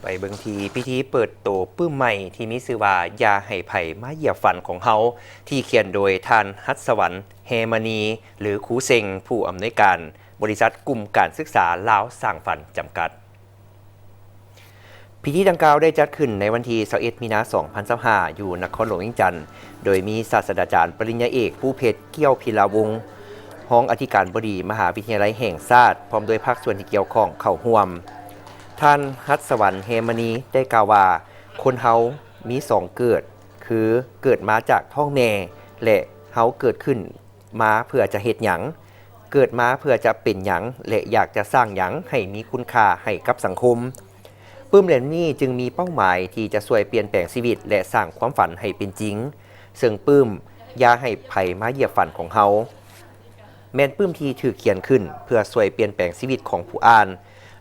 ไปเบิ่งทีพิธีเปิดโตปื้มใหม่ที่มีชื่อว่าอย่าให้ไผมาเหยียบฝันของเฮาที่เขียนโดยท่านฮัศวรรค์เฮมณีหรือครูเซงผู้อำนวยการบริษัทกลุ่มการศึกษาลาวสร้างฝันจำกัดพิธีดังกล่าวได้จัดขึ้นในวันที่21มีนาคม2025อยู่นครหลวงเวียงจันทน์โดยมีศาสตราจารย์ปริญญาเอกผู้เพชรเกี้ยวพิลาวงศ์รองอธิการบดีมหาวิทยาลัยแห่งชาติพร้อมด้วยภาคส่วนที่เกี่ยวข้องเข้าร่วมท่านฮัศวรรค์เฮมณีได้กล่าวว่าคนเฮามี2เกิดคือเกิดมาจากท้องแม่และเฮาเกิดขึ้นมาเพื่อจะเฮ็ดหยังเกิดมาเพื่อจะเป็นหยังและอยากจะสร้างหยังให้มีคุณค่าให้กับสังคมปื้มเล่มนี้จึงมีเป้าหมายที่จะช่วยเปลี่ยนแปลงชีวิตและสร้างความฝันให้เป็นจริงซึ่งปื้มอย่าให้ไผมาเหยียบฝันของเฮาแม่นปื้มที่ถูกเขียนขึ้นเพื่อช่วยเปลี่ยนแปลงชีวิตของผู้อ่าน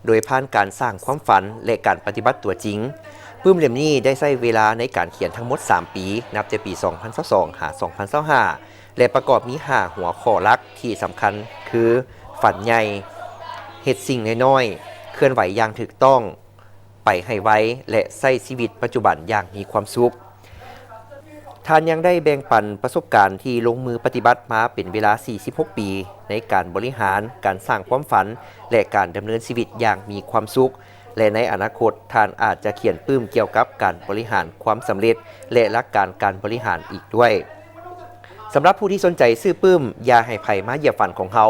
โดยผ่านการสร้างความฝันและการปฏิบัติตัวจริงปื้มเล่มนี้ได้ใช้เวลาในการเขียนทั้งหมด3ปีนับจากปี2022หา2025และประกอบมี5หัวข้อหลักที่สำคัญคือฝันใหญ่เฮ็ดสิ่งน้อยๆเคลื่อนไหวอย่างถูกต้องไปให้ไวและใช้ชีวิตปัจจุบันอย่างมีความสุขท่านยังได้แบ่งปันประสบการณ์ที่ลงมือปฏิบัติมาเป็นเวลา46ปีในการบริหารการสร้างความฝันและการดำเนินชีวิตอย่างมีความสุขและในอนาคตท่านอาจจะเขียนปื้มเกี่ยวกับการบริหารความสำเร็จและหลักการบริหารอีกด้วยสำหรับผู้ที่สนใจซื้อปื้มอย่าให้ไผมาเหยียบฝันของเขา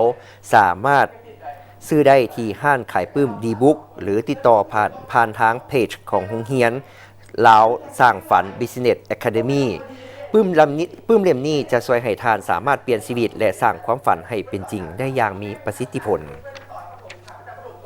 สามารถซื้อได้ที่ห้างขายปื้มดีบุ๊กหรือติดต่อผ่านทางเพจของโรงเรียนลาวสร้างฝัน Business Academy ปื้มเล่มนี้จะช่วยให้ท่านสามารถเปลี่ยนชีวิตและสร้างความฝันให้เป็นจริงได้อย่างมีประสิทธิผล